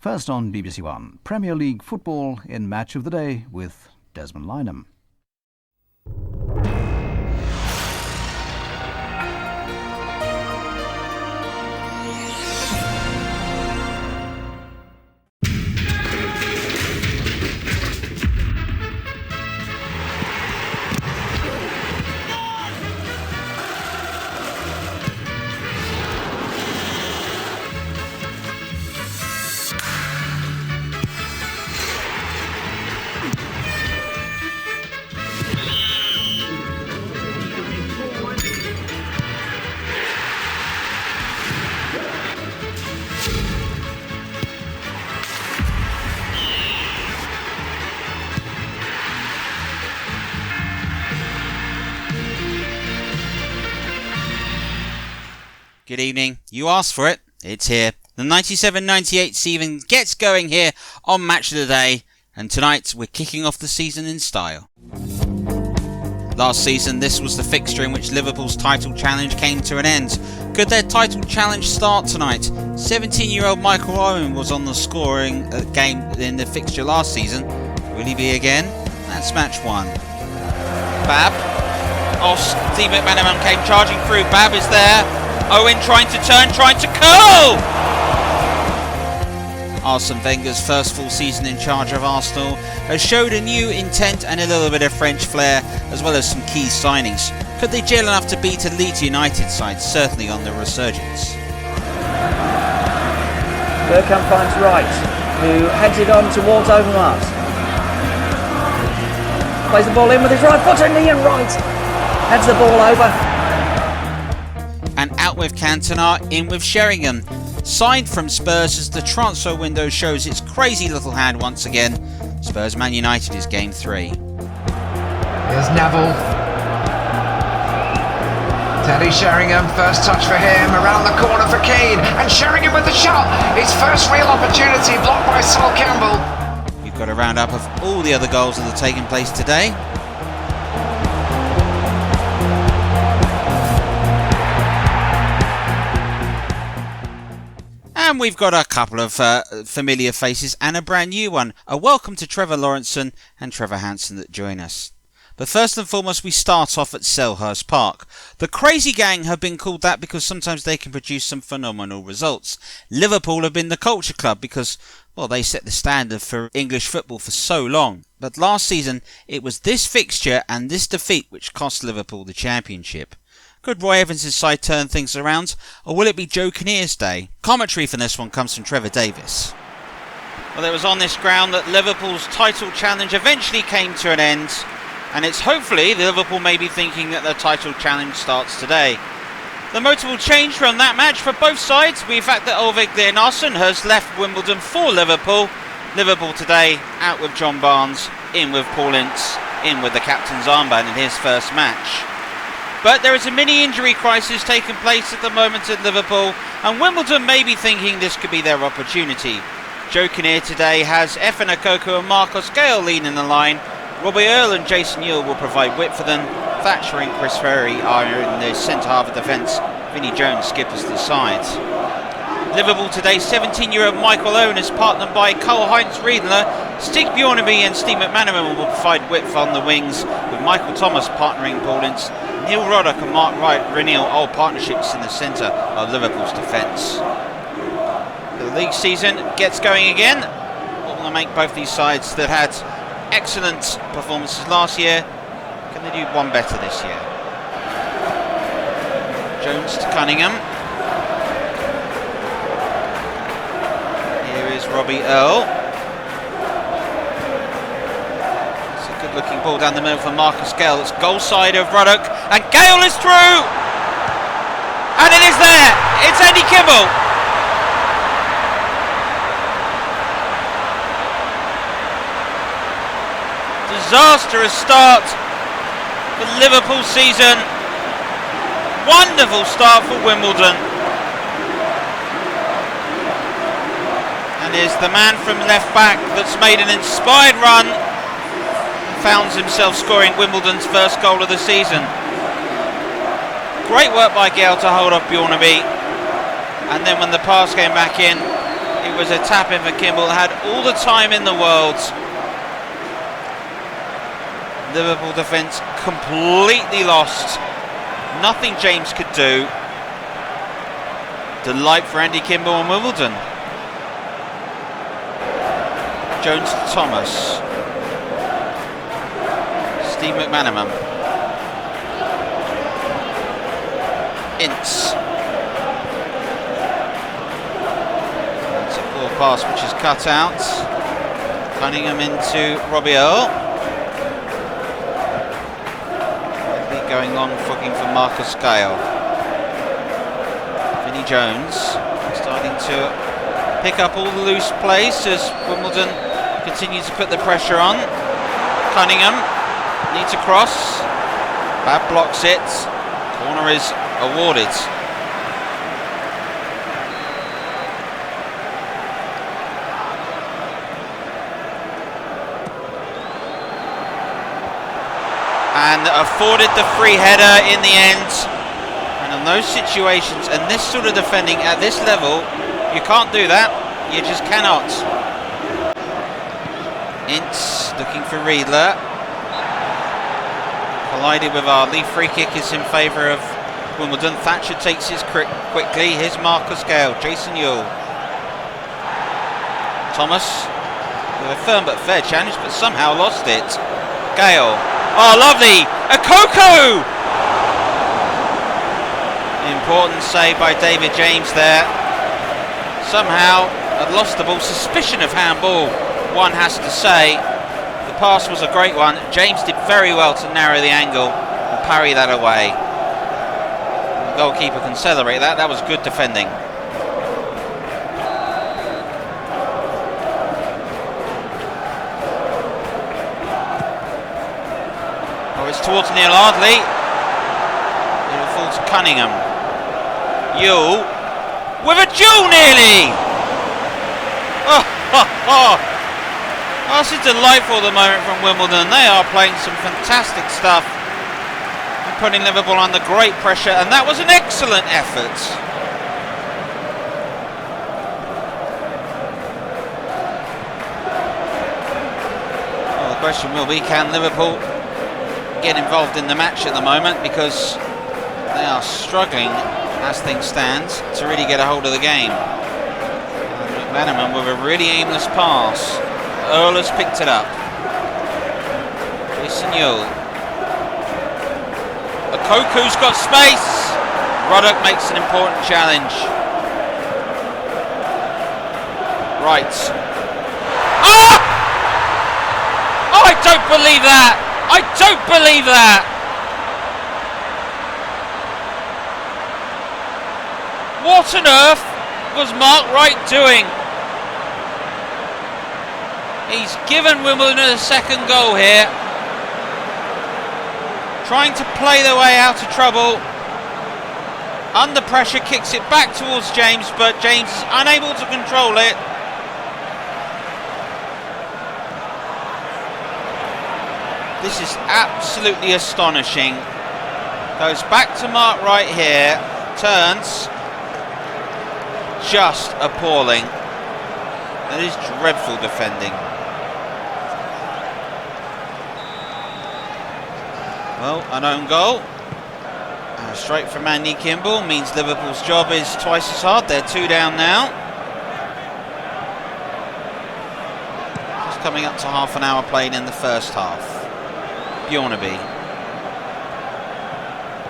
First on BBC One, Premier League football in Match of the Day with Desmond Lynham. Good evening. You asked for it. It's here. The 97-98 season gets going here on Match of the Day, and tonight we're kicking off the season in style. Last season, this was the fixture in which Liverpool's title challenge came to an end. Could their title challenge start tonight? 17-year-old Michael Owen was on the scoring game in the fixture last season. Will he be again? That's match one. Bab. Oh, Steve McManaman came charging through. Bab is there. Owen trying to turn, trying to curl! Arsene Wenger's first full season in charge of Arsenal has showed a new intent and a little bit of French flair, as well as some key signings. Could they gel enough to beat a Leeds United side, certainly on the resurgence? Bergkamp finds Wright, who heads it on towards Overmars. Plays the ball in with his right foot and Ian Wright heads the ball over. And out with Cantona, in with Sheringham. Signed from Spurs as the transfer window shows its crazy little hand once again. Spurs Man United is game 3. Here's Neville. Teddy Sheringham, first touch for him, around the corner for Keane, and Sheringham with the shot. His first real opportunity, blocked by Sol Campbell. We've got a roundup of all the other goals that have taken place today. And we've got a couple of familiar faces and a brand new one. A welcome to Trevor Lawrenson and Trevor Hansen that join us. But first and foremost, we start off at Selhurst Park. The Crazy Gang have been called that because sometimes they can produce some phenomenal results. Liverpool have been the culture club because, well, they set the standard for English football for so long. But last season, it was this fixture and this defeat which cost Liverpool the championship. Could Roy Evans' side turn things around, or will it be Joe Kinnear's day? Commentary for this one comes from Trevor Davis. Well, it was on this ground that Liverpool's title challenge eventually came to an end, and it's hopefully Liverpool may be thinking that their title challenge starts today. The motor will change from that match for both sides. The fact that Ulrik Leenarsson has left Wimbledon for Liverpool. Liverpool today out with John Barnes, in with Paul Ince, in with the captain's armband in his first match. But there is a mini-injury crisis taking place at the moment at Liverpool, and Wimbledon may be thinking this could be their opportunity. Joe Kinnear today has Efan Akoko and Marcos Gale leading the line. Robbie Earle and Jason Ewell will provide width for them. Thatcher and Chris Ferry are in the centre half of defence. Vinnie Jones skippers the sides. Liverpool today, 17-year-old Michael Owen is partnered by Karl-Heinz Riedler. Stig Bjornaby and Steve McManaman will provide width on the wings, with Michael Thomas partnering Paul Ince. Neil Roddick and Mark Renneal, old partnerships in the centre of Liverpool's defence. The league season gets going again. What will make both these sides that had excellent performances last year, can they do one better this year? Jones to Cunningham. Here is Robbie Earle. It's a good looking ball down the middle for Marcus Gale. It's goal side of Ruddock, and Gale is through! And it is there! It's Eddie Kimball! Disastrous start for Liverpool season. Wonderful start for Wimbledon. And is the man from left back that's made an inspired run. Found himself scoring Wimbledon's first goal of the season. Great work by Gale to hold off Bjornaby. And then when the pass came back in, It was a tap in for Kimball, had all the time in the world. Liverpool defence completely lost. Nothing James could do. Delight for Andy Kimball and Wimbledon. Jones to Thomas. Steve McManaman. Ince. It's a poor pass which is cut out. Cunningham into Robbie Earl. Going long, fucking for Marcus Gale. Vinnie Jones starting to pick up all the loose plays as Wimbledon continues to put the pressure on. Cunningham needs a cross. Bad blocks it. Corner is awarded. And afforded the free header in the end. And in those situations and this sort of defending at this level, you can't do that. You just cannot. Ince looking for Riedler. Collided with Ardley. Free kick is in favour of Wimbledon. Thatcher takes his quickly. Here's Marcus Gale. Jason Ewell. Thomas with a firm but fair challenge, but somehow lost it. Gale. Oh, lovely! A Coco! Important save by David James there. Somehow had lost the ball. Suspicion of handball, one has to say. The pass was a great one. James did very well to narrow the angle and parry that away. The goalkeeper can celebrate that. That was good defending. Towards Neil Ardley. It'll fall to Cunningham. Ewell with a duel nearly! Oh, that's a delightful moment from Wimbledon. They are playing some fantastic stuff and putting Liverpool under great pressure, and that was an excellent effort. Well, the question will be, can Liverpool get involved in the match at the moment, because they are struggling as things stand to really get a hold of the game. And McManaman with a really aimless pass. Earl has picked it up. Jason Ewell. Okoku's got space. Ruddock makes an important challenge. Right. Ah! Oh, I don't believe that! I don't believe that! What on earth was Mark Wright doing? He's given Wimbledon a second goal here. Trying to play their way out of trouble. Under pressure, kicks it back towards James, but James is unable to control it. This is absolutely astonishing. Goes back to Mark Wright here. Turns. Just appalling. That is dreadful defending. Well, an own goal. Straight from Andy Kimball means Liverpool's job is twice as hard. They're 2 down now. Just coming up to half an hour played in the first half. Bjornaby.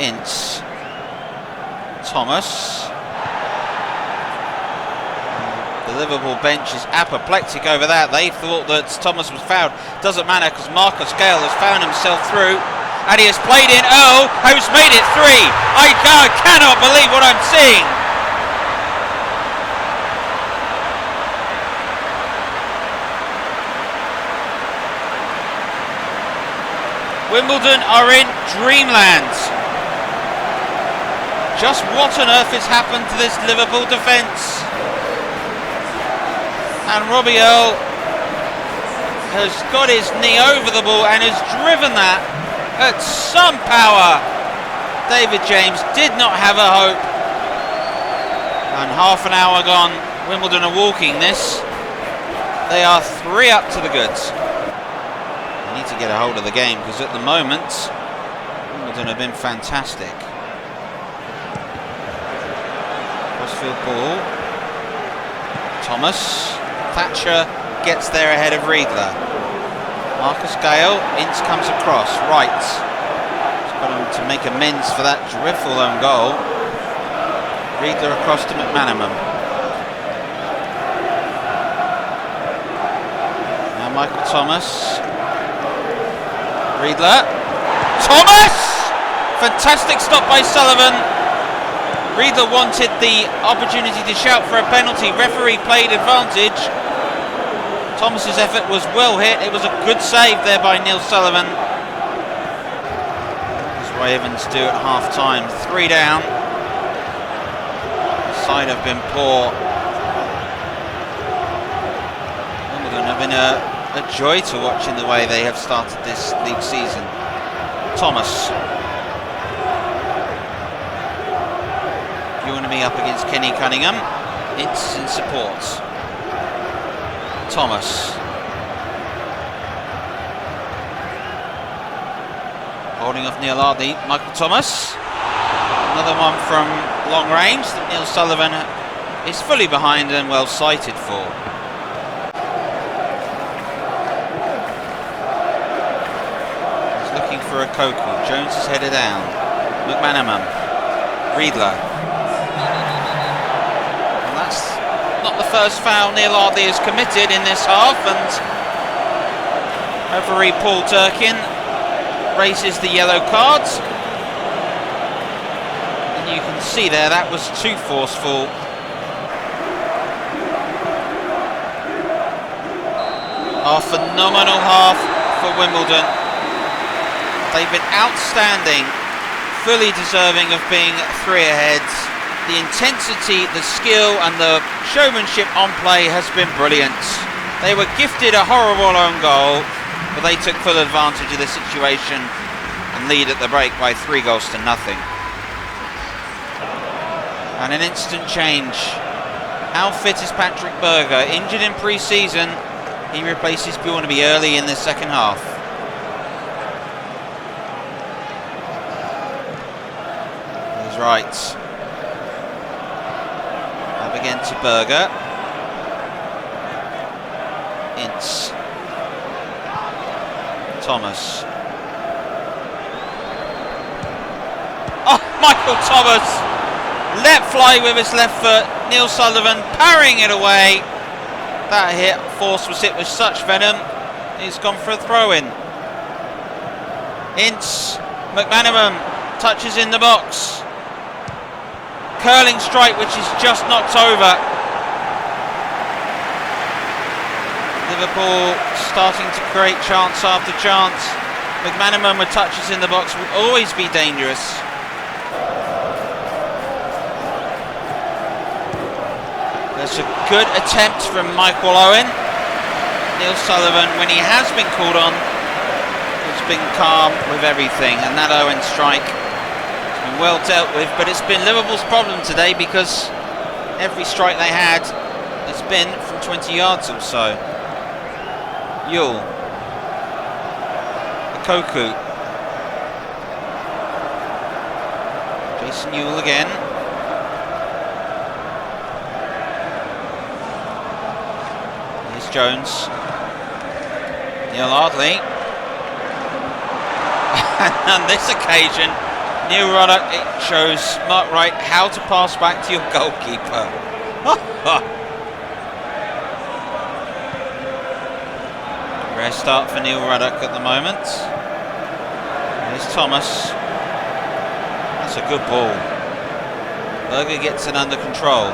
Ince. Thomas. The Liverpool bench is apoplectic over that. They thought that Thomas was fouled. Doesn't matter, because Marcus Gale has found himself through. And he has played in Earl, who's made it 3. I cannot believe what I'm seeing. Wimbledon are in dreamland. Just what on earth has happened to this Liverpool defence? And Robbie Earl has got his knee over the ball and has driven that at some power. David James did not have a hope. And half an hour gone. Wimbledon are walking this. They are 3 up to the goods. They need to get a hold of the game because at the moment Wimbledon have been fantastic. Crossfield ball. Thomas. Thatcher gets there ahead of Riedler. Marcus Gale. Ince comes across. Right. He's got him to make amends for that dreadful own goal. Riedler across to McManaman. Now Michael Thomas. Riedler. Thomas! Fantastic stop by Sullivan. Riedler wanted the opportunity to shout for a penalty. Referee played advantage. Thomas's effort was well hit. It was a good save there by Neil Sullivan. As Ray Evans do at half time. 3 down. The side have been poor. Wimbledon have been a joy to watch in the way they have started this league season. Thomas. You want to be up against Kenny Cunningham. It's in support. Thomas. Holding off Neil Ardley. Michael Thomas. Another one from long range that Neil Sullivan is fully behind and well sighted for. He's looking for a Koku. Jones is headed down. McManaman. Riedler. And that's not the first foul Neil Ardley has committed in this half, and referee Paul Turkin raises the yellow cards. And you can see there that was too forceful. A phenomenal half for Wimbledon. They've been outstanding, fully deserving of being 3 ahead. The intensity, the skill and the showmanship on play has been brilliant. They were gifted a horrible own goal, but they took full advantage of the situation and lead at the break by 3 goals to nothing. And an instant change. How fit is Patrick Berger? Injured in pre-season. He replaces Bjornaby early in the second half. He's right. Up again to Berger. Ince. Thomas. Oh, Michael Thomas! Let fly with his left foot. Neil Sullivan parrying it away. That force was hit with such venom. He's gone for a throw-in. Ince. McManaman touches in the box. Curling strike which is just knocked over. Liverpool starting to create chance after chance. McManaman with touches in the box will always be dangerous. There's a good attempt from Michael Owen. Neil Sullivan, when he has been called on, has been calm with everything, and that Owen strike has been well dealt with, but it's been Liverpool's problem today because every strike they had has been from 20 yards or so. Yule. Koku. Jason Yule again. Here's Jones. Neil Ardley. And on this occasion, Neil Ruddock, it shows Mark Wright how to pass back to your goalkeeper. Rare start for Neil Ruddock at the moment. There's Thomas. That's a good ball. Berger gets it under control.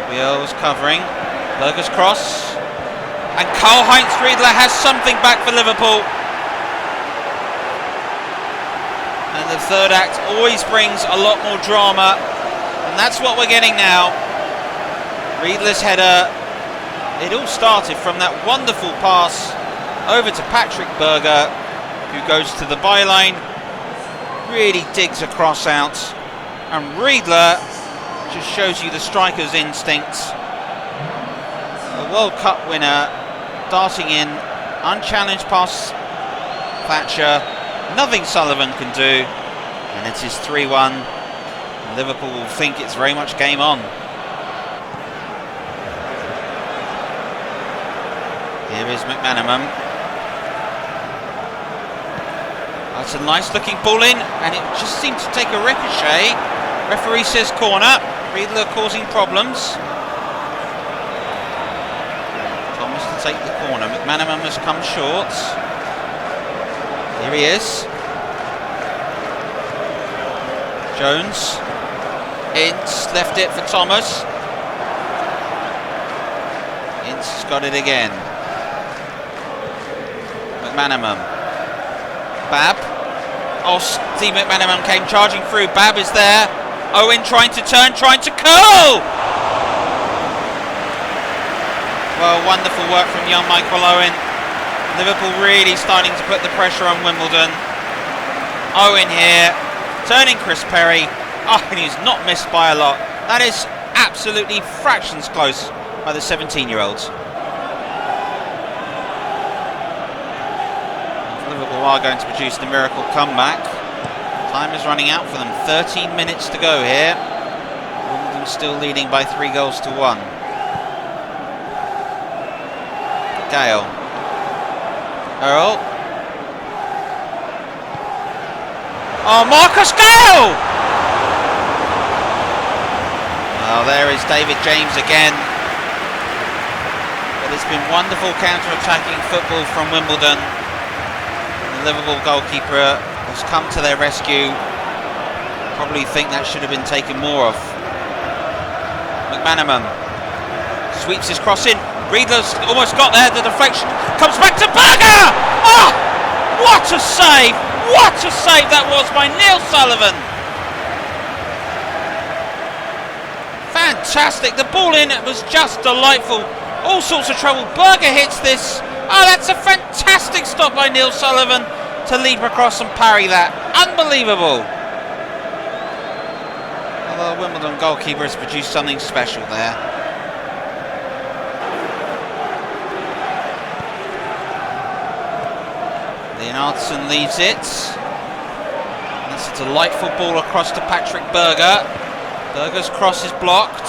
Biel's covering. Berger's cross. And Karl-Heinz Riedler has something back for Liverpool. And the third act always brings a lot more drama. And that's what we're getting now. Riedler's header. It all started from that wonderful pass over to Patrick Berger, who goes to the byline, really digs a cross out, and Riedler just shows you the striker's instincts. The World Cup winner darting in, unchallenged past Thatcher. Nothing Sullivan can do, and it is 3-1. Liverpool will think it's very much game on. Here is McManaman. That's a nice looking ball in, and it just seemed to take a ricochet. Referee says corner. Riedler causing problems. Thomas to take the corner. McManaman has come short. Here he is. Jones. Ince left it for Thomas. Ince has got it again. McManaman. Babb. Oh, Steve McManaman came charging through. Babb is there. Owen trying to turn, trying to curl! Well, wonderful work from young Michael Owen. Liverpool really starting to put the pressure on Wimbledon. Owen here, turning Chris Perry. Oh, and he's not missed by a lot. That is absolutely fractions close by the 17-year-olds. Liverpool are going to produce the miracle comeback. Time is running out for them. 13 minutes to go here. Wimbledon still leading by 3-1. Gale. Earl. Oh, Marcus Gale! Well, there is David James again. But it's been wonderful counter-attacking football from Wimbledon. The Liverpool goalkeeper has come to their rescue. Probably think that should have been taken more of. McManaman sweeps his cross in. Riedler's almost got there. The deflection comes back to Berger. Oh, what a save! What a save that was by Neil Sullivan. Fantastic. The ball in was just delightful. All sorts of trouble. Berger hits this. Oh, that's a fantastic stop by Neil Sullivan to leap across and parry that. Unbelievable. Well, the Wimbledon goalkeeper has produced something special there. Leonardson leaves it. That's a delightful ball across to Patrick Berger. Berger's cross is blocked.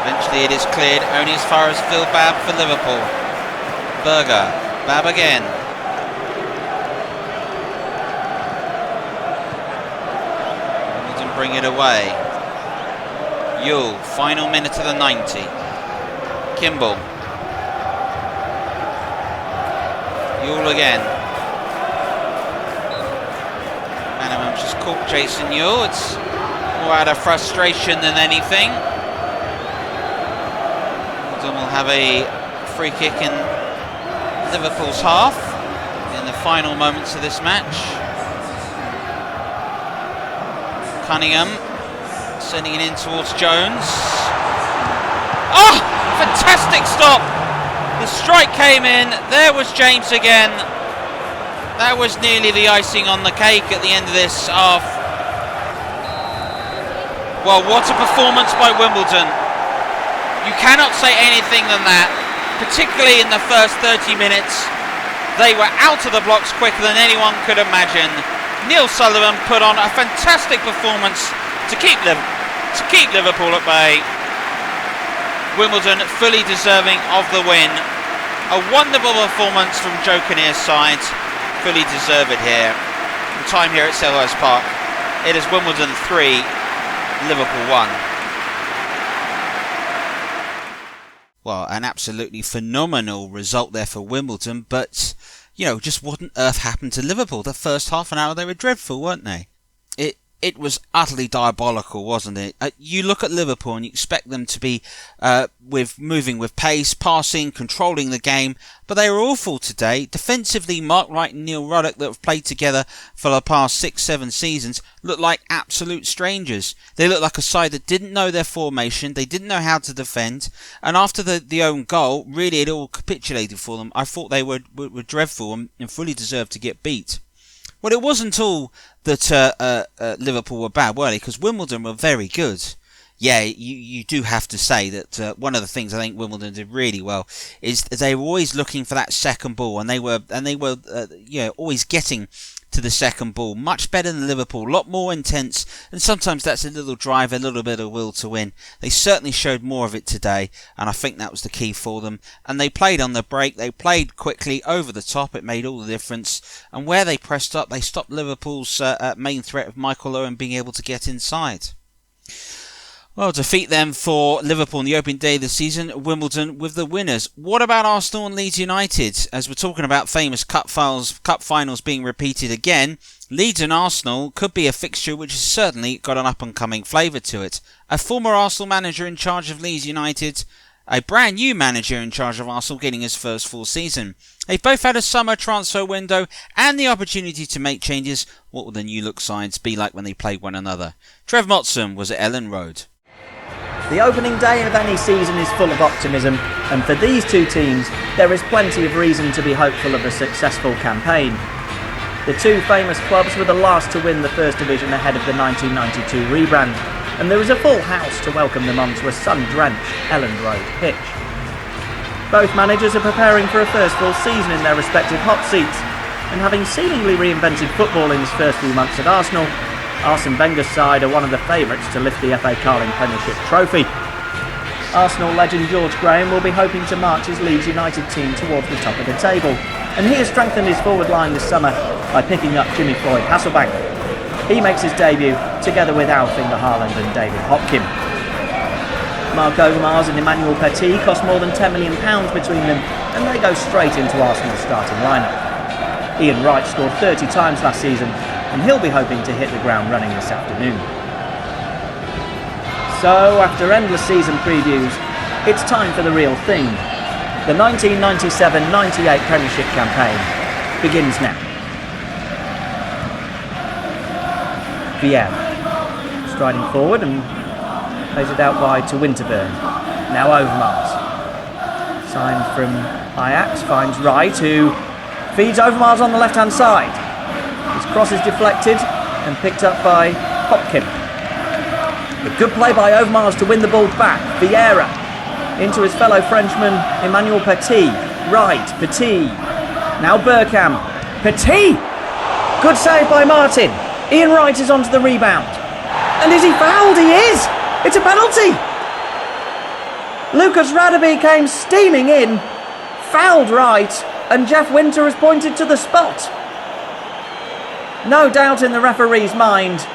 Eventually it is cleared only as far as Phil Babb for Liverpool. Berger. Babb again. Wimbledon bring it away. Yule, final minute of the 90. Kimball. Yule again. Manaman just caught Jason Yule. It's more out of frustration than anything. Wimbledon will have a free kick in Liverpool's half in the final moments of this match. Cunningham sending it in towards Jones. Oh, fantastic stop! The strike came in. There was James again. That was nearly the icing on the cake at the end of this half. Well, what a performance by Wimbledon. You cannot say anything than that. Particularly in the first 30 minutes, they were out of the blocks quicker than anyone could imagine. Neil Sullivan put on a fantastic performance to keep Liverpool at bay. Wimbledon fully deserving of the win. A wonderful performance from Joe Kinnear's side. Fully deserved here. The time here at Selhurst Park. It is Wimbledon 3, Liverpool 1. Well, an absolutely phenomenal result there for Wimbledon, but, you know, just what on earth happened to Liverpool? The first half an hour, they were dreadful, weren't they? It was utterly diabolical, wasn't it? You look at Liverpool and you expect them to be moving with pace, passing, controlling the game, but they were awful today. Defensively, Mark Wright and Neil Ruddock, that have played together for the past 6-7 seasons, look like absolute strangers. They look like a side that didn't know their formation, they didn't know how to defend, and after the own goal, really it all capitulated for them. I thought they were dreadful and fully deserved to get beat. Well, it wasn't all that Liverpool were bad, were they? Because Wimbledon were very good. Yeah, you do have to say that one of the things I think Wimbledon did really well is they were always looking for that second ball, and they were always getting to the second ball, much better than Liverpool, a lot more intense, and sometimes that's a little drive, a little bit of will to win. They certainly showed more of it today, and I think that was the key for them. And they played on the break, they played quickly over the top, it made all the difference, and where they pressed up, they stopped Liverpool's main threat of Michael Owen being able to get inside. Well, defeat them for Liverpool on the opening day of the season, Wimbledon with the winners. What about Arsenal and Leeds United? As we're talking about famous cup finals being repeated again, Leeds and Arsenal could be a fixture which has certainly got an up-and-coming flavour to it. A former Arsenal manager in charge of Leeds United, a brand new manager in charge of Arsenal getting his first full season. They've both had a summer transfer window and the opportunity to make changes. What will the new look sides be like when they play one another? Trev Motson was at Ellen Road. The opening day of any season is full of optimism, and for these two teams, there is plenty of reason to be hopeful of a successful campaign. The two famous clubs were the last to win the First Division ahead of the 1992 rebrand, and there was a full house to welcome them onto a sun-drenched Ellen Road pitch. Both managers are preparing for a first full season in their respective hot seats, and having seemingly reinvented football in his first few months at Arsenal, Arsene Wenger's side are one of the favourites to lift the FA Carling Premiership trophy. Arsenal legend George Graham will be hoping to march his Leeds United team towards the top of the table, and he has strengthened his forward line this summer by picking up Jimmy Floyd Hasselbank. He makes his debut together with Alf-Inge Haaland and David Hopkin. Marc Overmars and Emmanuel Petit cost more than £10 million between them, and they go straight into Arsenal's starting lineup. Ian Wright scored 30 times last season, and he'll be hoping to hit the ground running this afternoon. So, after endless season previews, it's time for the real thing. The 1997-98 Premiership campaign begins now. Vieira, striding forward and plays it out wide to Winterburn. Now Overmars. Signed from Ajax, finds Wright, who feeds Overmars on the left-hand side. His cross is deflected and picked up by Hopkin. A good play by Overmars to win the ball back. Vieira into his fellow Frenchman Emmanuel Petit. Right, Petit. Now Bergkamp. Petit! Good save by Martin. Ian Wright is onto the rebound. And is he fouled? He is! It's a penalty! Lucas Radebe came steaming in, fouled Wright, and Jeff Winter has pointed to the spot. No doubt in the referee's mind,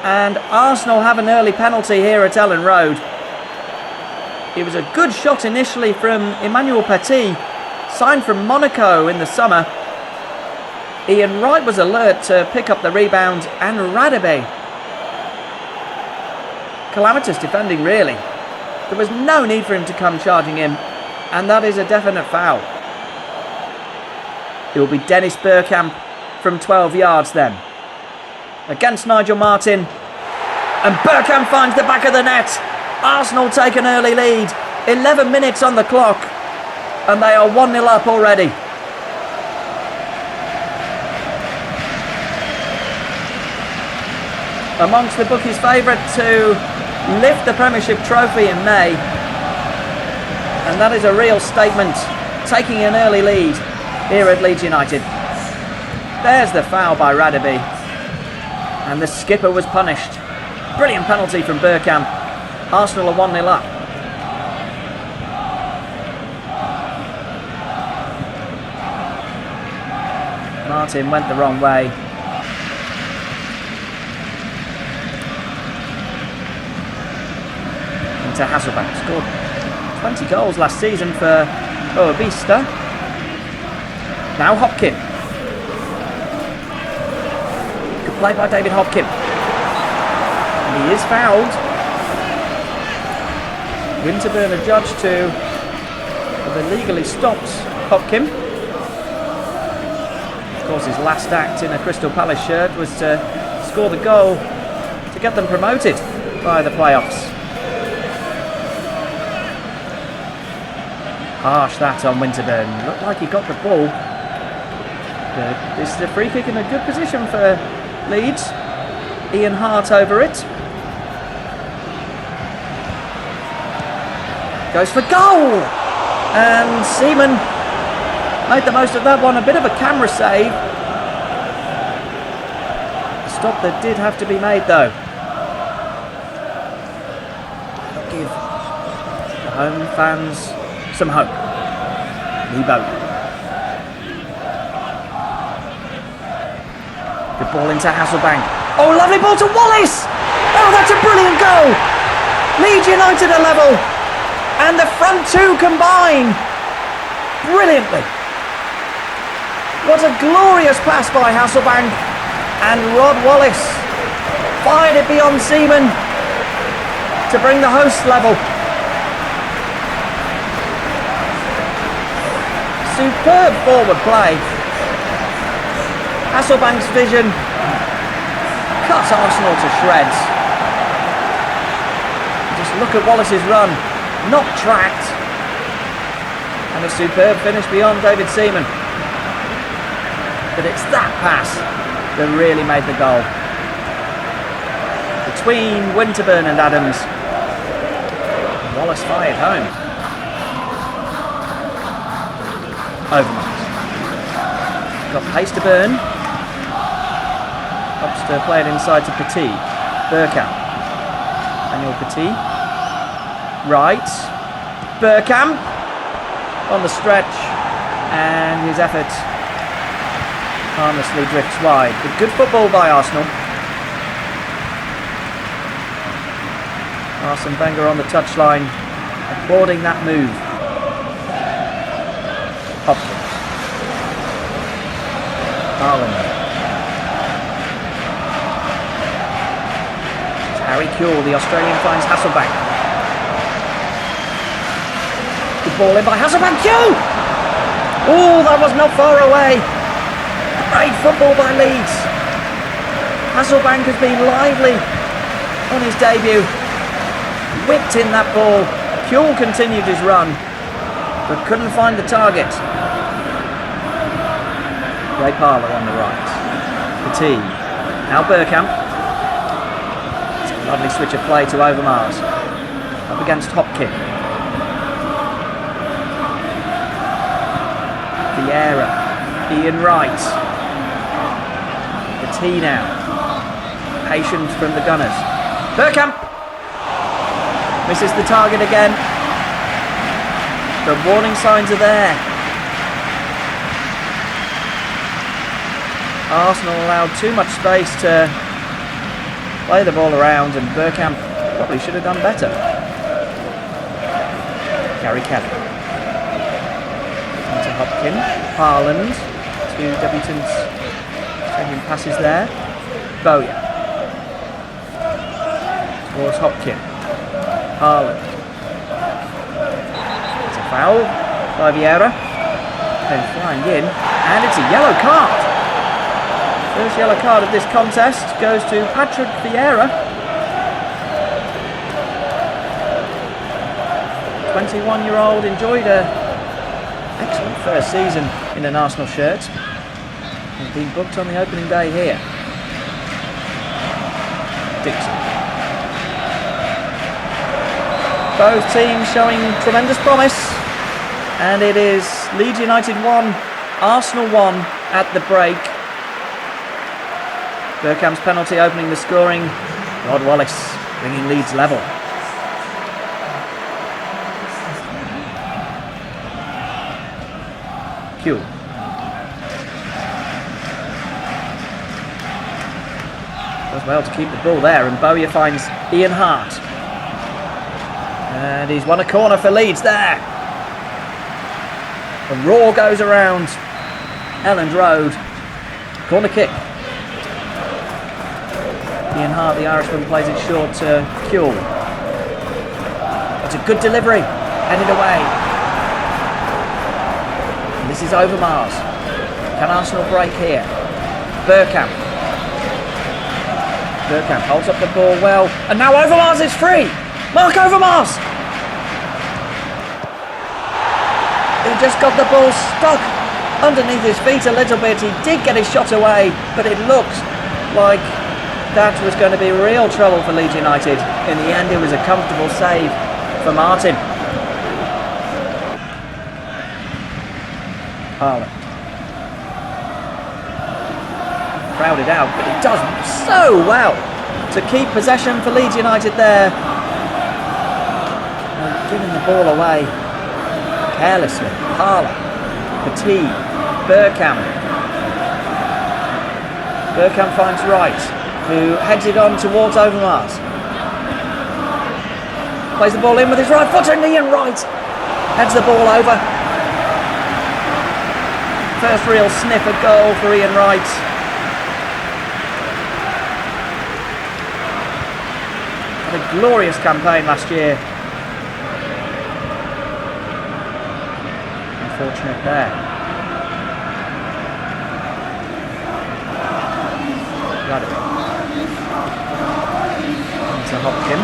and Arsenal have an early penalty here at Ellen Road. It was a good shot initially from Emmanuel Petit, signed from Monaco in the summer. Ian Wright was alert to pick up the rebound, and Radebe. Calamitous defending, really. There was no need for him to come charging in, and that is a definite foul. It will be Dennis Bergkamp from 12 yards then. Against Nigel Martin. And Bergkamp finds the back of the net. Arsenal take an early lead. 11 minutes on the clock. And they are 1-0 up already. Amongst the bookies' favourite to lift the Premiership trophy in May. And that is a real statement. Taking an early lead here at Leeds United. There's the foul by Radebe. And the skipper was punished. Brilliant penalty from Bergkamp. Arsenal are 1-0 up. Martin went the wrong way. Into Hasselbank. Scored 20 goals last season for Boavista. Now Hopkin. Good play by David Hopkin. And he is fouled. Winterburn adjudged to have illegally stopped Hopkin. Of course, his last act in a Crystal Palace shirt was to score the goal to get them promoted by the playoffs. Harsh that on Winterburn. Looked like he got the ball. This is a free kick in a good position for Leeds. Ian Hart over it. Goes for goal! And Seaman made the most of that one. A bit of a camera save. A stop that did have to be made though. That'll give the home fans some hope. Lebo. Good ball into Hasselbank. Oh, lovely ball to Wallace! Oh, that's a brilliant goal! Leeds United are level. And the front two combine brilliantly. What a glorious pass by Hasselbank, and Rod Wallace fired it beyond Seaman to bring the hosts level. Superb forward play. Hasselbank's vision cuts Arsenal to shreds. Just look at Wallace's run. Not tracked, and a superb finish beyond David Seaman. But it's that pass that really made the goal. Between Winterburn and Adams, Wallace fired home. Overmars. Got pace to Burn. Opts to play it inside to Petit. Bergkamp. Daniel Petit. Right, Bergkamp on the stretch, and his effort harmlessly drifts wide. But good football by Arsenal. Arsene Wenger on the touchline, applauding that move. Hopkins. Haaland. It's Harry Kewell, the Australian, finds Hasselbank. Good ball in by Hasselbank. Oh, that was not far away. Great football by Leeds. Hasselbank has been lively on his debut. Whipped in that ball. Kewell continued his run, but couldn't find the target. Ray Parlour on the right. Petit. Now Bergkamp. It's a lovely switch of play to Overmars. Up against Hopkins. Vieira, Ian Wright, Petit now, patience from the Gunners. Bergkamp misses the target again. The warning signs are there. Arsenal allowed too much space to play the ball around, and Bergkamp probably should have done better. Gary Kelly. Hopkins, Haaland, two debutants taking passes there. Bowyer towards Hopkins. Haaland. It's a foul by Vieira. Then flying in, and it's a yellow card. First yellow card of this contest goes to Patrick Vieira. 21-year-old enjoyed a excellent first season in an Arsenal shirt. He's been booked on the opening day here. Dixon. Both teams showing tremendous promise, and it is Leeds United 1, Arsenal 1 at the break. Bergkamp's penalty opening the scoring. Rod Wallace bringing Leeds level. Kewell. Does well to keep the ball there, and Bowyer finds Ian Hart. And he's won a corner for Leeds there. A roar goes around Elland Road. Corner kick. Ian Hart, the Irishman, plays it short to Kewell. It's a good delivery. Headed away. This is Overmars. Can Arsenal break here? Bergkamp. Bergkamp holds up the ball well. And now Overmars is free. Mark Overmars. He just got the ball stuck underneath his feet a little bit. He did get his shot away, but it looked like that was going to be real trouble for Leeds United. In the end, it was a comfortable save for Martin. Haaland. Crowded out, but he does so well to keep possession for Leeds United there. And giving the ball away carelessly. Haaland, Petit, Bergkamp. Bergkamp finds Wright, who heads it on towards Overmars. Plays the ball in with his right foot, and Ian Wright heads the ball over. First real sniff at goal for Ian Wright. Had a glorious campaign last year. Unfortunate there. To Hopkin.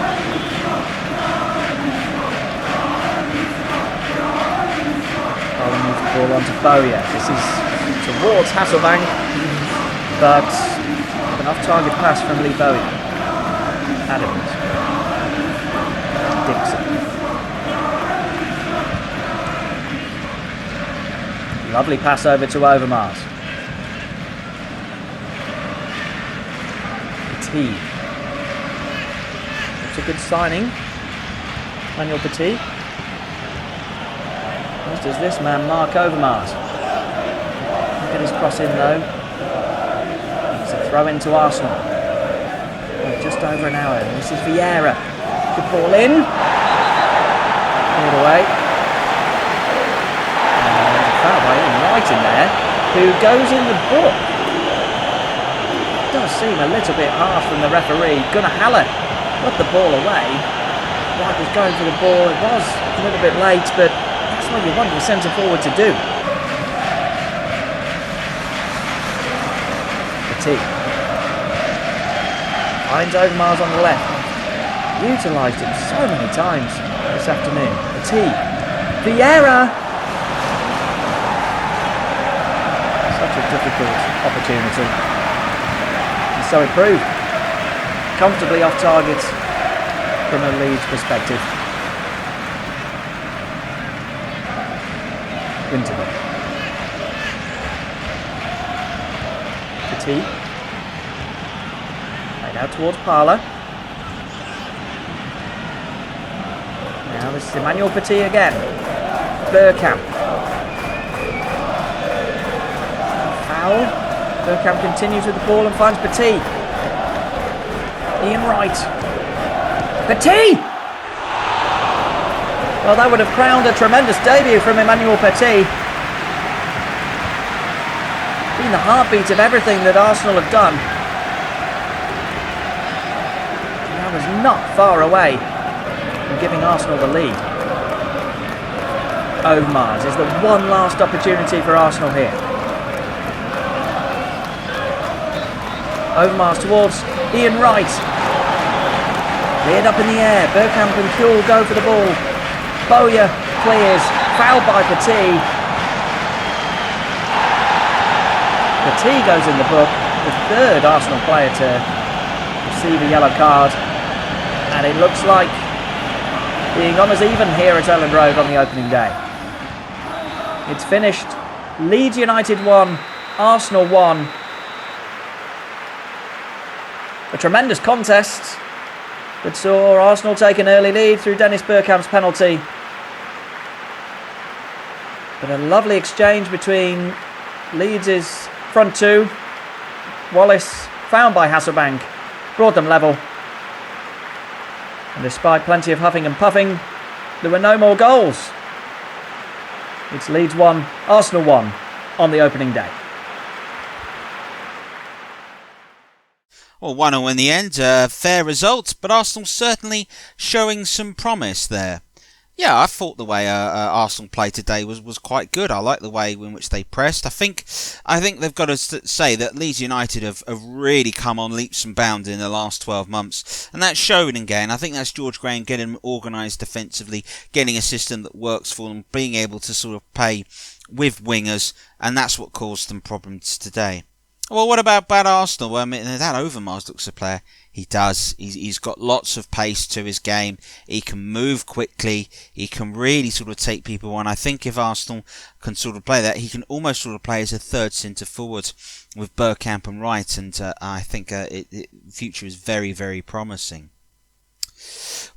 Carling moves the ball on to Bowyer. This is towards Hasselbank, but an off-target pass from Lee Bowyer. Adams. Dixon. Lovely pass over to Overmars. Petit. It's a good signing. Manuel Petit. As does this man, Mark Overmars. Get his cross in though. It's a throw into Arsenal. Oh, just over an hour. This is Vieira. Good ball in. Cleared away. And there's a foul by Ian Wright in there, who goes in the book. Does seem a little bit harsh from the referee. Gunnar Haller got the ball away. Wright was going for the ball. It was a little bit late, but that's what you want your centre forward to do. Petit finds Overmars on the left. Utilised him so many times this afternoon. Petit, Vieira. Such a difficult opportunity. So improved. Comfortably off target from a Leeds perspective. Winterburn. Petit. Played out towards Parlour. Now this is Emmanuel Petit again. Bergkamp. Foul. Bergkamp continues with the ball and finds Petit. Ian Wright. Petit! Well, that would have crowned a tremendous debut from Emmanuel Petit. Been the heartbeat of everything that Arsenal have done. And that was not far away from giving Arsenal the lead. Overmars is the one last opportunity for Arsenal here. Overmars towards Ian Wright. Cleared up in the air. Bergkamp and Kuhl go for the ball. Bowyer clears. Fouled by Petit. Petit goes in the book. The third Arsenal player to receive a yellow card. And it looks like being almost even here at Elland Road on the opening day. It's finished. Leeds United 1, Arsenal 1. A tremendous contest that saw Arsenal take an early lead through Dennis Bergkamp's penalty. But a lovely exchange between Leeds' front two. Wallace, found by Hasselbank, brought them level. And despite plenty of huffing and puffing, there were no more goals. It's Leeds 1, Arsenal 1 on the opening day. Well, 1-0 in the end, fair result, but Arsenal certainly showing some promise there. Yeah, I thought the way Arsenal played today was quite good. I like the way in which they pressed. I think they've got to say that Leeds United have really come on leaps and bounds in the last 12 months, and that's showing again. I think that's George Graham getting them organised defensively, getting a system that works for them, being able to sort of play with wingers, and that's what caused them problems today. Well, what about bad Arsenal? I mean, that Overmars looks a player. He does. He's got lots of pace to his game. He can move quickly. He can really sort of take people on. I think if Arsenal can sort of play that, he can almost sort of play as a third centre forward with Bergkamp and Wright. And I think the future is very, very promising.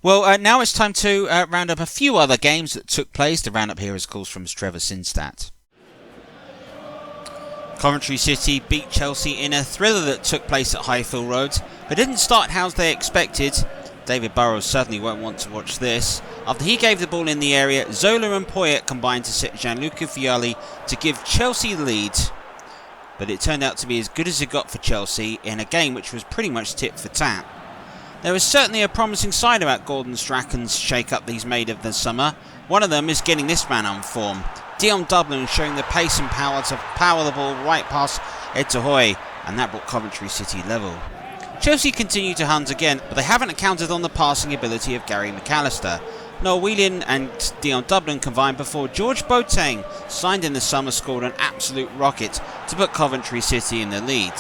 Well, now it's time to round up a few other games that took place. The roundup here is, of course, from Trevor Sinstadt. Coventry City beat Chelsea in a thriller that took place at Highfield Road. It didn't start how they expected. David Burrows certainly won't want to watch this. After he gave the ball in the area, Zola and Poyet combined to set Gianluca Vialli to give Chelsea the lead. But it turned out to be as good as it got for Chelsea in a game which was pretty much tit for tat. There was certainly a promising side about Gordon Strachan's shake-up he's made of the summer. One of them is getting this man on form. Dion Dublin showing the pace and power to power the ball right past Ed Tahoe, and that brought Coventry City level. Chelsea continue to hunt again, but they haven't accounted on the passing ability of Gary McAllister. Noel Whelan and Dion Dublin combined before George Boateng, signed in the summer, scored an absolute rocket to put Coventry City in the lead.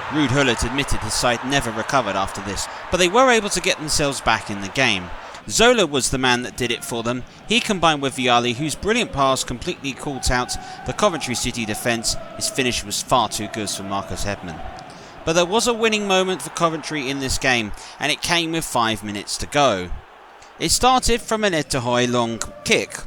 Ruud Gullit admitted his side never recovered after this, but they were able to get themselves back in the game. Zola was the man that did it for them. He combined with Vialli, whose brilliant pass completely caught out the Coventry City defence. His finish was far too good for Marcus Hedman. But there was a winning moment for Coventry in this game, and it came with 5 minutes to go. It started from an Ed Tahoe long kick,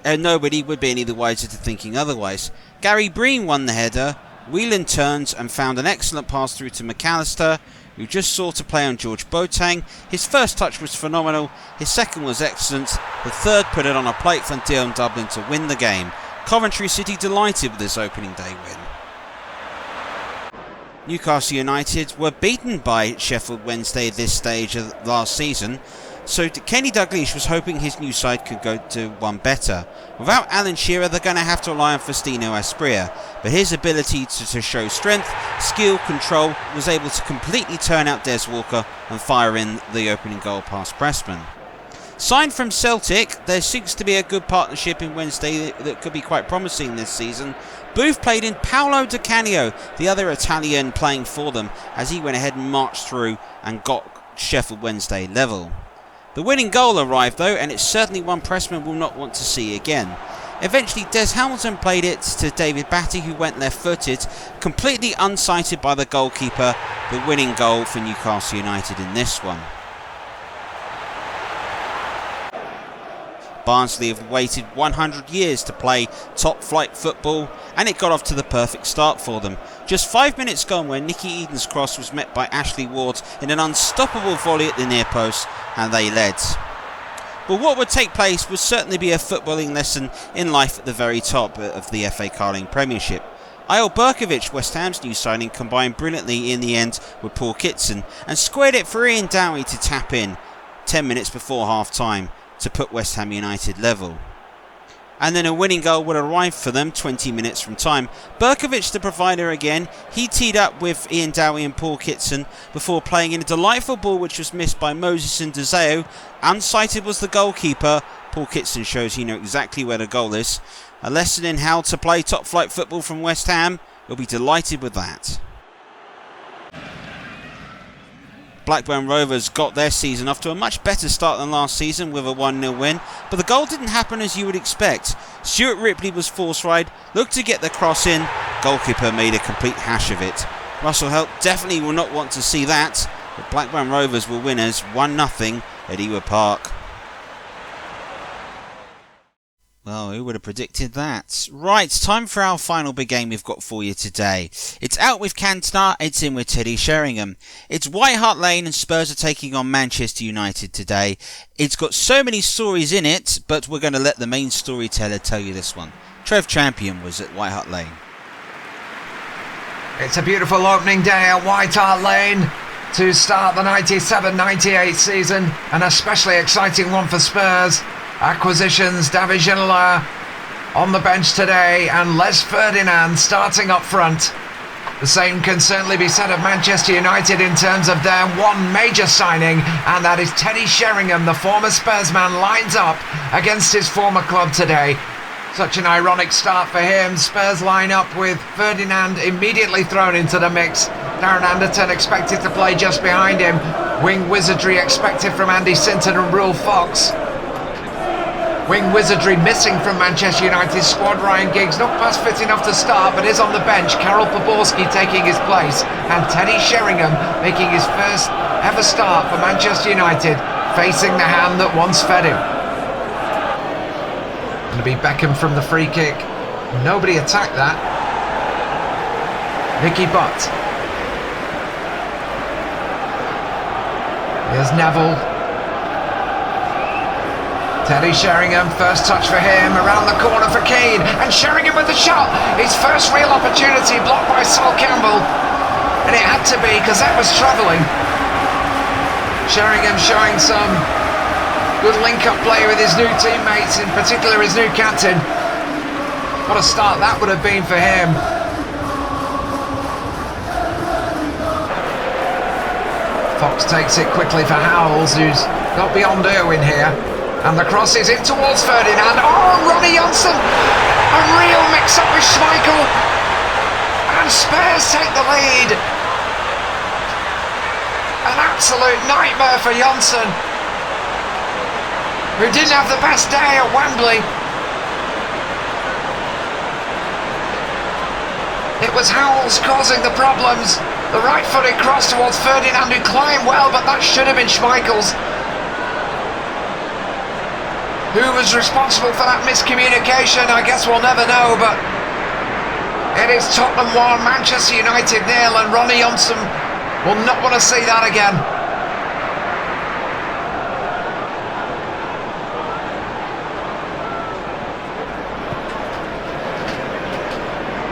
and nobody would be any the wiser to thinking otherwise. Gary Breen won the header. Whelan turned and found an excellent pass through to McAllister, who just saw to play on George Boateng. His first touch was phenomenal, his second was excellent, the third put it on a plate for Dion Dublin to win the game. Coventry City delighted with this opening day win. Newcastle United were beaten by Sheffield Wednesday at this stage of last season, so Kenny Dalglish was hoping his new side could go to one better. Without Alan Shearer, they're going to have to rely on Faustino Asprilla, but his ability to show strength, skill, control was able to completely turn out Des Walker and fire in the opening goal past Pressman. Signed from Celtic, there seems to be a good partnership in Wednesday that could be quite promising this season. Booth played in Paolo Di Canio, the other Italian playing for them, as he went ahead and marched through and got Sheffield Wednesday level. The winning goal arrived though, and it's certainly one Pressman will not want to see again. Eventually Des Hamilton played it to David Batty, who went left-footed, completely unsighted by the goalkeeper. The winning goal for Newcastle United in this one. Barnsley have waited 100 years to play top-flight football, and it got off to the perfect start for them. Just 5 minutes gone when Nicky Eden's cross was met by Ashley Ward in an unstoppable volley at the near post, and they led. But what would take place would certainly be a footballing lesson in life at the very top of the FA Carling Premiership. Eyal Berkovic, West Ham's new signing, combined brilliantly in the end with Paul Kitson and squared it for Ian Dowie to tap in 10 minutes before half-time to put West Ham United level. And then a winning goal would arrive for them 20 minutes from time. Berkovic, the provider again, he teed up with Ian Dowie and Paul Kitson before playing in a delightful ball which was missed by Moses and Deseo. Unsighted was the goalkeeper. Paul Kitson shows he knows exactly where the goal is. A lesson in how to play top flight football from West Ham. We'll be delighted with that. Blackburn Rovers got their season off to a much better start than last season with a 1-0 win, but the goal didn't happen as you would expect. Stuart Ripley was force-right, looked to get the cross in, goalkeeper made a complete hash of it. Russell Helt definitely will not want to see that, but Blackburn Rovers were winners 1-0 at Ewood Park. Well, who would have predicted that? Right, time for our final big game we've got for you today. It's out with Cantona, it's in with Teddy Sheringham. It's White Hart Lane and Spurs are taking on Manchester United today. It's got so many stories in it, but we're going to let the main storyteller tell you this one. Trev Champion was at White Hart Lane. It's a beautiful opening day at White Hart Lane to start the 97-98 season, an especially exciting one for Spurs. Acquisitions, David Ginola on the bench today and Les Ferdinand starting up front. The same can certainly be said of Manchester United in terms of their one major signing, and that is Teddy Sheringham, the former Spurs man, lines up against his former club today. Such an ironic start for him. Spurs line up with Ferdinand immediately thrown into the mix. Darren Anderton expected to play just behind him. Wing wizardry expected from Andy Sinton and Rule Fox. Wing wizardry missing from Manchester United's squad. Ryan Giggs not past fit enough to start, but is on the bench. Karol Poborski taking his place, and Teddy Sheringham making his first ever start for Manchester United, facing the hand that once fed him. Going to be Beckham from the free kick. Nobody attacked that. Nicky Butt. Here's Neville. Teddy Sheringham, first touch for him, around the corner for Keane, and Sheringham with the shot. His first real opportunity, blocked by Sol Campbell, and it had to be because that was travelling. Sheringham showing some good link-up play with his new teammates, in particular his new captain. What a start that would have been for him. Fox takes it quickly for Howells, who's got beyond Irwin here. And the cross is in towards Ferdinand. Oh, Ronnie Johnson! A real mix-up with Schmeichel. And Spurs take the lead. An absolute nightmare for Johnson, who didn't have the best day at Wembley. It was Howells causing the problems. The right-footed cross towards Ferdinand, who climbed well, but that should have been Schmeichel's. Who was responsible for that miscommunication, I guess we'll never know, but it is Tottenham 1, Manchester United 0, and Ronnie Johnson will not want to see that again.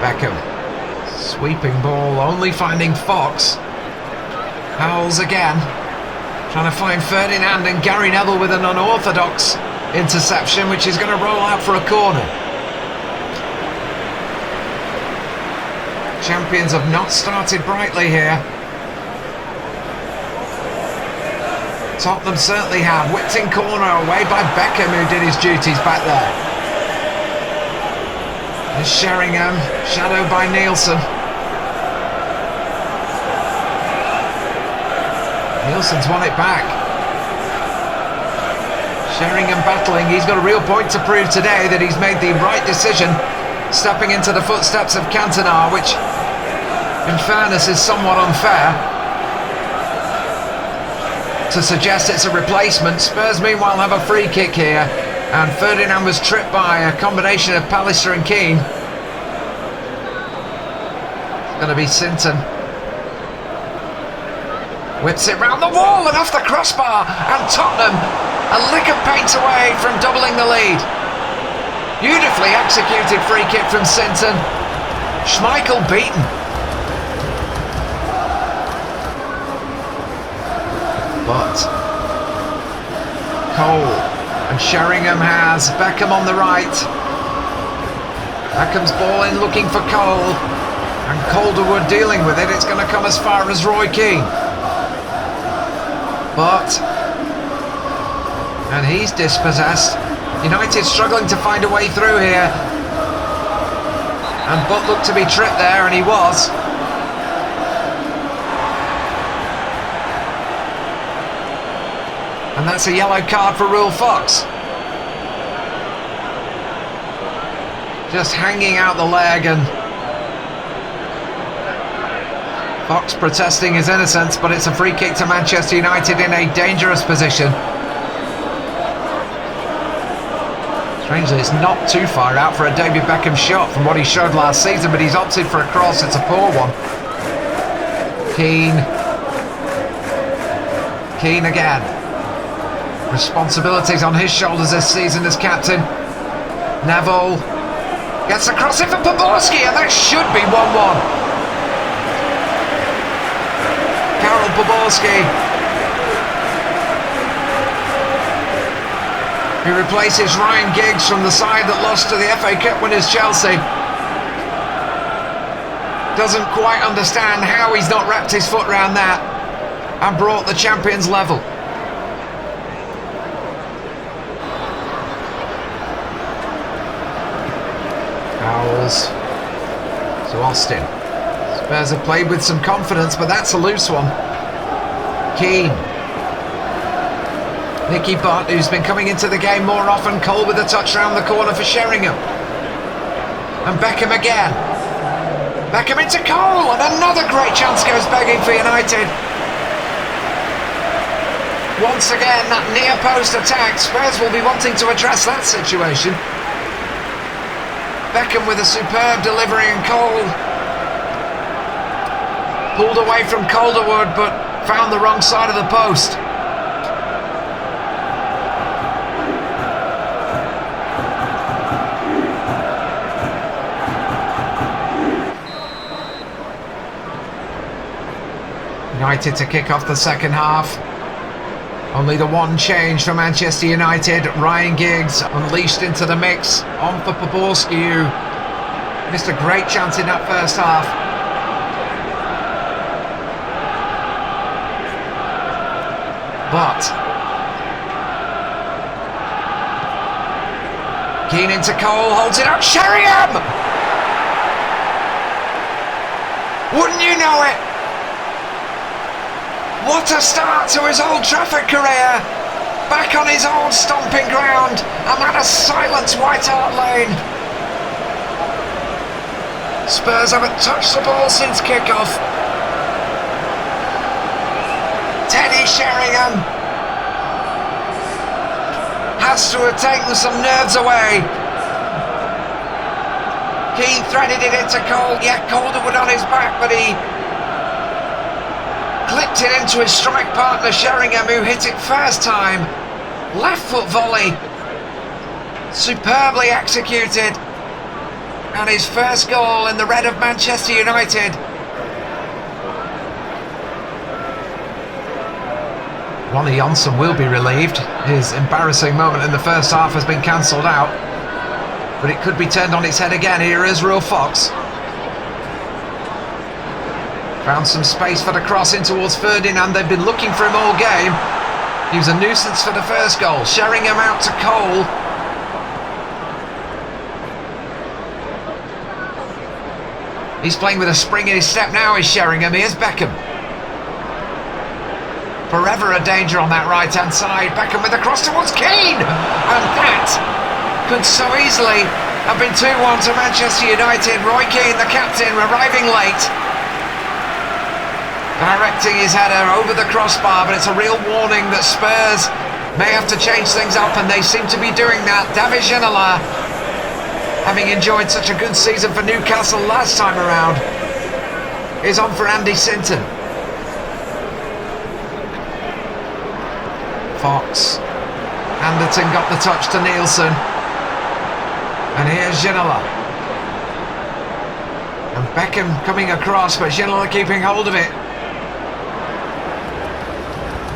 Beckham. Sweeping ball, only finding Fox. Howells again. Trying to find Ferdinand, and Gary Neville with an unorthodox interception, which is going to roll out for a corner. Champions have not started brightly here. Tottenham certainly have. Whipped in corner away by Beckham, who did his duties back there. There's Sheringham, shadowed by Nielsen. Nielsen's won it back. Sheringham battling. He's got a real point to prove today that he's made the right decision, stepping into the footsteps of Cantona, which in fairness is somewhat unfair to suggest it's a replacement. Spurs meanwhile have a free kick here, and Ferdinand was tripped by a combination of Pallister and Keane. It's going to be Sinton. Whips it round the wall and off the crossbar, and Tottenham a lick of paint away from doubling the lead. Beautifully executed free kick from Sinton. Schmeichel beaten. But Cole and Sheringham has Beckham on the right. Beckham's ball in looking for Cole, and Calderwood dealing with it. It's going to come as far as Roy Keane. And he's dispossessed. United struggling to find a way through here. And Butt looked to be tripped there, and he was. And that's a yellow card for Rule Fox. Just hanging out the leg, and Fox protesting his innocence, but it's a free kick to Manchester United in a dangerous position. Strangely, it's not too far out for a David Beckham shot from what he showed last season, but he's opted for a cross. It's a poor one. Keane again. Responsibilities on his shoulders this season as captain. Neville gets the cross in for Poborski, and that should be 1-1. Karol Poborski, he replaces Ryan Giggs from the side that lost to the FA Cup winners Chelsea. Doesn't quite understand how he's not wrapped his foot around that and brought the champions level. Fouls to Austin. Spurs have played with some confidence, but that's a loose one. Keane. Nicky Butt, who's been coming into the game more often. Cole with a touch round the corner for Sheringham. And Beckham again. Beckham into Cole, and another great chance goes begging for United. Once again, that near post attack. Spurs will be wanting to address that situation. Beckham with a superb delivery, and Cole pulled away from Calderwood, but found the wrong side of the post. United to kick off the second half. Only the one change for Manchester United. Ryan Giggs unleashed into the mix. On for Poborski, who missed a great chance in that first half. But Keane into Cole, holds it up, Sheringham! Wouldn't you know it? What a start to his Old Trafford career! Back on his old stomping ground, a man of silence, White Hart Lane. Spurs haven't touched the ball since kick-off. Teddy Sheringham has to have taken some nerves away. Keane threaded it into Cole. Yeah, Calderwood on his back, but he clipped it into his strike partner Sheringham, who hit it first time. Left foot volley. Superbly executed. And his first goal in the red of Manchester United. Ronnie Johnson will be relieved. His embarrassing moment in the first half has been cancelled out. But it could be turned on its head again. Here is Real Fox. Found some space for the cross in towards Ferdinand. They've been looking for him all game. He was a nuisance for the first goal. Sheringham out to Cole. He's playing with a spring in his step now, is Sheringham. Here's Beckham. Forever a danger on that right-hand side. Beckham with a cross towards Keane. And that could so easily have been 2-1 to Manchester United. Roy Keane, the captain, arriving late. Directing his header over the crossbar, but it's a real warning that Spurs may have to change things up, and they seem to be doing that. David Ginola, having enjoyed such a good season for Newcastle last time around, is on for Andy Sinton. Fox. Anderton got the touch to Nielsen. And here's Ginola. And Beckham coming across, but Ginola keeping hold of it.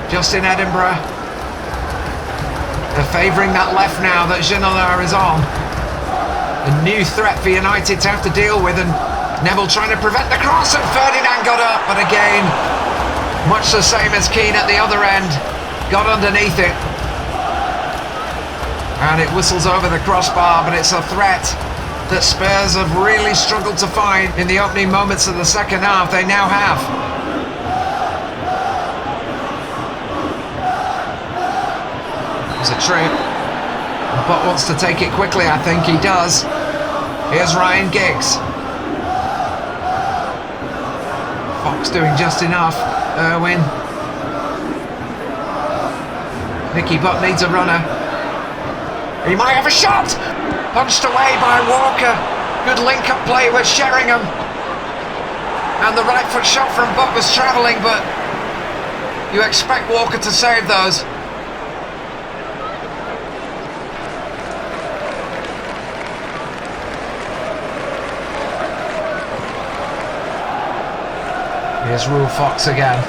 Justin Edinburgh. They're favouring that left now that Ginola is on. A new threat for United to have to deal with, and Neville trying to prevent the cross, and Ferdinand got up, but again, much the same as Keane at the other end, got underneath it. And it whistles over the crossbar, but it's a threat that Spurs have really struggled to find in the opening moments of the second half. They now have. It's a trip. But wants to take it quickly, I think he does. Here's Ryan Giggs. Fox doing just enough. Irwin. Nicky Butt needs a runner. He might have a shot! Punched away by Walker. Good link-up play with Sheringham. And the right foot shot from Butt was travelling, but you expect Walker to save those. Here's Rule Fox again,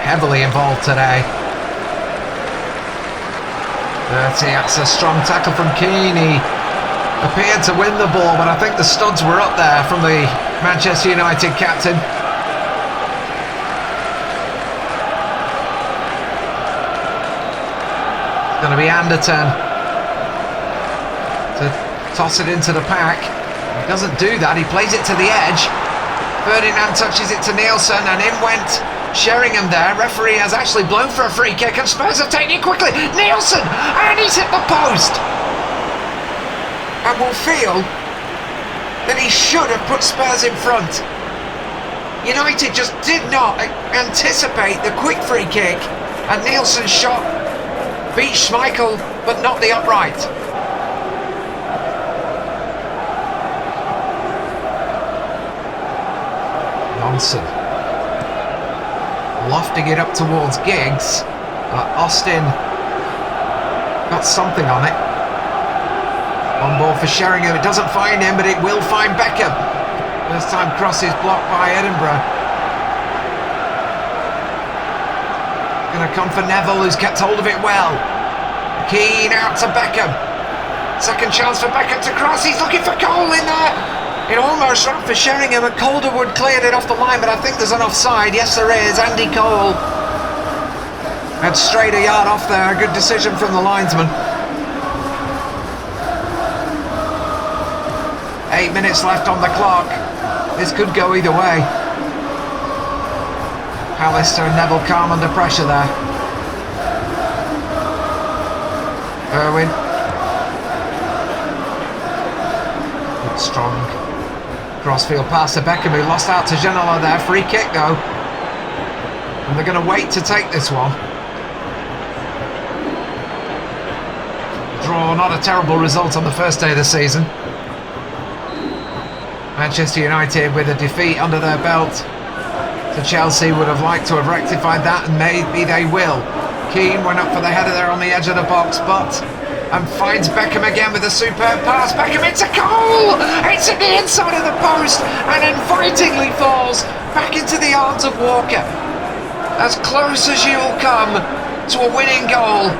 heavily involved today. Dirty, that's a strong tackle from Keane. He appeared to win the ball, but I think the studs were up there from the Manchester United captain. It's going to be Anderton to toss it into the pack. He doesn't do that, he plays it to the edge. Ferdinand touches it to Nielsen and in went Sheringham there. Referee has actually blown for a free kick and Spurs are taking it quickly. Nielsen! And he's hit the post! And will feel that he should have put Spurs in front. United just did not anticipate the quick free kick and Nielsen's shot beat Schmeichel but not the upright. Johnson lofting it up towards Giggs. Austin got something on it. On ball for Sheringham, it doesn't find him but it will find Beckham. First time cross is blocked by Edinburgh. Going to come for Neville, who's kept hold of it well. Keane out to Beckham. Second chance for Beckham to cross. He's looking for Cole in there. It almost ran for Sheringham and Calderwood cleared it off the line, but I think there's an offside. Yes, there is. Andy Cole had strayed a yard off there. A good decision from the linesman. 8 minutes left on the clock. This could go either way. Pallister and Neville calm under pressure there. Irwin. Good strong crossfield pass to Beckham, who lost out to Ginola there. Free kick though. And they're going to wait to take this one. Draw, not a terrible result on the first day of the season. Manchester United with a defeat under their belt to Chelsea would have liked to have rectified that, and maybe they will. Keane went up for the header there on the edge of the box, and finds Beckham again with a superb pass. Beckham into goal! It's at the inside of the post and invitingly falls back into the arms of Walker. As close as you'll come to a winning goal.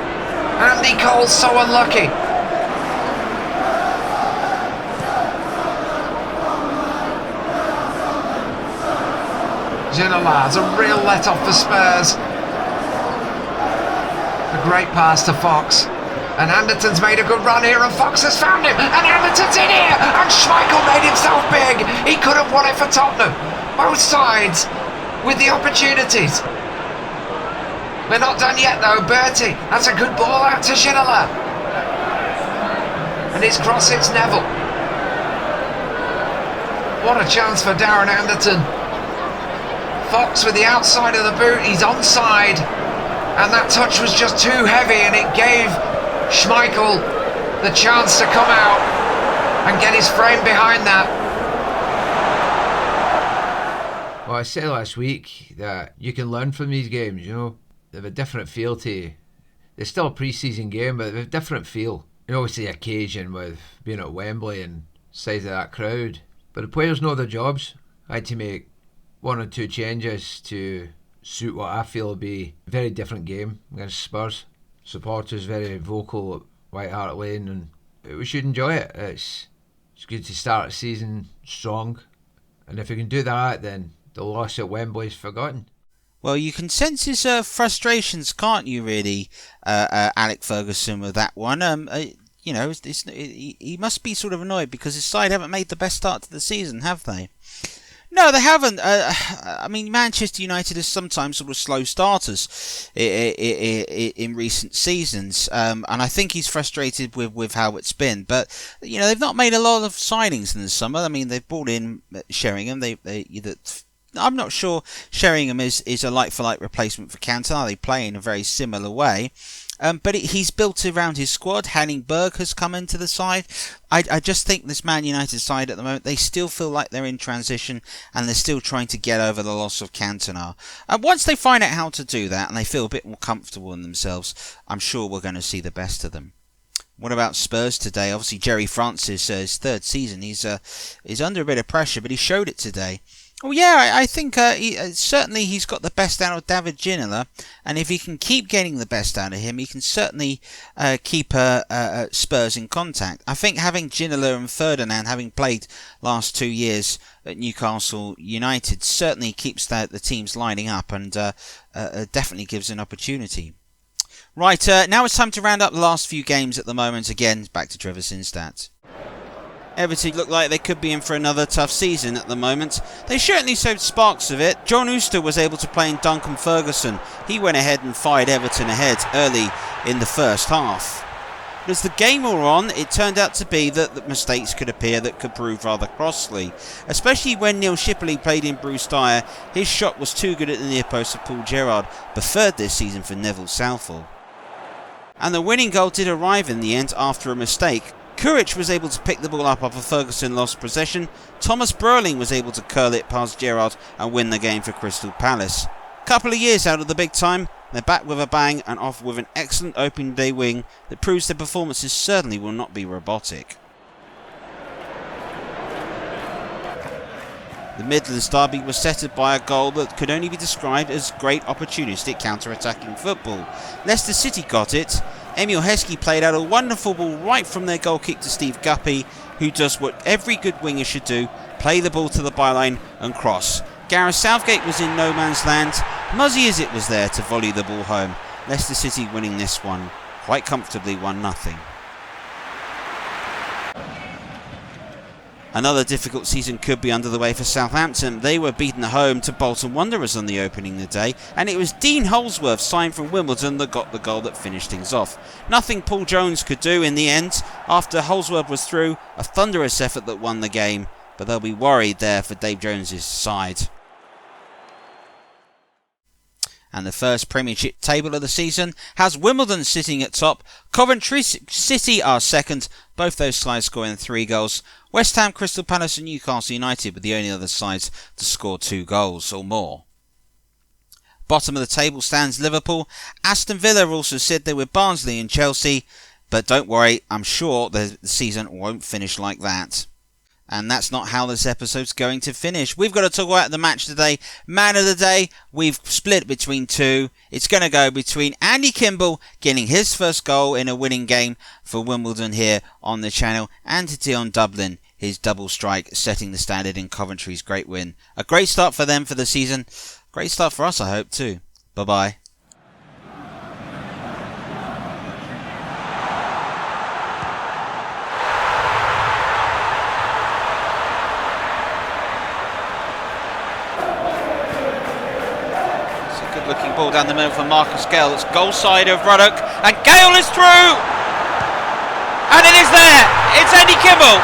Andy Cole's so unlucky. Ginola has a real let-off for Spurs. A great pass to Fox. And Anderton's made a good run here and Fox has found him. And Anderton's in here. And Schmeichel made himself big. He could have won it for Tottenham. Both sides with the opportunities. We're not done yet though. Bertie, that's a good ball out to Ginola. And his cross hits Neville. What a chance for Darren Anderton. Fox with the outside of the boot, he's onside, and that touch was just too heavy and it gave Schmeichel the chance to come out and get his frame behind that. Well, I said last week that you can learn from these games, you know. They have a different feel to you. They're still a pre-season game, but they have a different feel. You know, it's the occasion with being at Wembley and size of that crowd. But the players know their jobs. I had to make 1 or 2 changes to suit what I feel will be a very different game against Spurs. Supporters very vocal at White Hart Lane, and we should enjoy it. It's good to start the season strong, and if we can do that, then the loss at Wembley is forgotten. Well, you can sense his frustrations, can't you, really, Alec Ferguson, with that one. You know, he must be sort of annoyed because his side haven't made the best start to the season, have they? No, they haven't. I mean, Manchester United is sometimes sort of slow starters in recent seasons, and I think he's frustrated with how it's been. But you know, they've not made a lot of signings in the summer. I mean, they've brought in Sheringham. I'm not sure Sheringham is a like-for-like replacement for Cantona. They play in a very similar way. But he's built around his squad. Hanningberg has come into the side. I just think this Man United side at the moment, they still feel like they're in transition and they're still trying to get over the loss of Cantona. Once they find out how to do that and they feel a bit more comfortable in themselves, I'm sure we're going to see the best of them. What about Spurs today? Obviously, Jerry Francis, his third season, he's under a bit of pressure, but he showed it today. Well, yeah, I think certainly he's got the best out of David Ginola, and if he can keep getting the best out of him, he can certainly keep Spurs in contact. I think having Ginola and Ferdinand having played last 2 years at Newcastle United certainly keeps the teams lining up and definitely gives an opportunity. Right, now it's time to round up the last few games at the moment. Again, back to Trevor Sinstadt. Everton look like they could be in for another tough season at the moment. They certainly showed sparks of it. John Ooster was able to play in Duncan Ferguson. He went ahead and fired Everton ahead early in the first half. But as the game wore on, it turned out to be that mistakes could appear that could prove rather costly. Especially when Neil Shipley played in Bruce Dyer. His shot was too good at the near post of Paul Gerrard, preferred this season for Neville Southall. And the winning goal did arrive in the end after a mistake. Kuric was able to pick the ball up after Ferguson lost possession. Thomas Burling was able to curl it past Gerrard and win the game for Crystal Palace. Couple of years out of the big time, they're back with a bang and off with an excellent opening day win that proves their performances certainly will not be robotic. The Midlands derby was settled by a goal that could only be described as great opportunistic counter-attacking football. Leicester City got it. Emil Heskey played out a wonderful ball right from their goal kick to Steve Guppy, who does what every good winger should do, play the ball to the byline and cross. Gareth Southgate was in no man's land. Muzzy Izzet was there to volley the ball home. Leicester City winning this one quite comfortably 1-0. Another difficult season could be under the way for Southampton. They were beaten at home to Bolton Wanderers on the opening of the day, and it was Dean Holsworth, signed from Wimbledon, that got the goal that finished things off. Nothing Paul Jones could do in the end. After Holsworth was through, a thunderous effort that won the game, but they'll be worried there for Dave Jones's side. And the first Premiership table of the season has Wimbledon sitting at top. Coventry City are second, both those sides scoring 3 goals. West Ham, Crystal Palace and Newcastle United were the only other sides to score 2 goals or more. Bottom of the table stands Liverpool. Aston Villa also sit there with Barnsley and Chelsea. But don't worry, I'm sure the season won't finish like that. And that's not how this episode's going to finish. We've got to talk about the match today. Man of the day, we've split between 2. It's going to go between Andy Kimball getting his first goal in a winning game for Wimbledon here on the channel, and Dion Dublin, his double strike, setting the standard in Coventry's great win. A great start for them for the season. Great start for us, I hope, too. Bye-bye. Looking ball down the middle for Marcus Gale. It's goal side of Ruddock, and Gale is through, and it is there. It's Andy Kimball.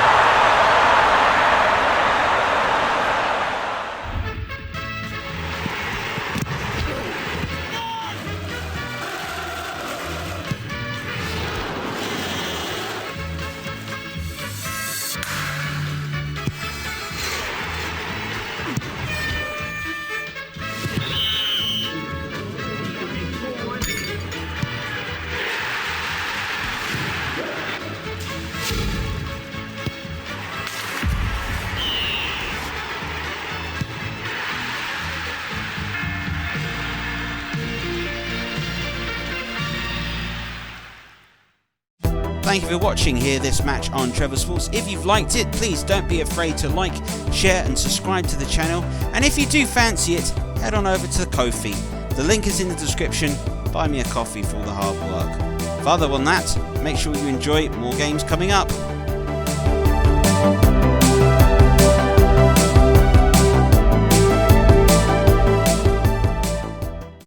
Thank you for watching here this match on Trevor Sports. If you've liked it, please don't be afraid to like, share and subscribe to the channel. And if you do fancy it, head on over to the Ko-fi. The link is in the description. Buy me a coffee for all the hard work. Other than that, make sure you enjoy more games coming up.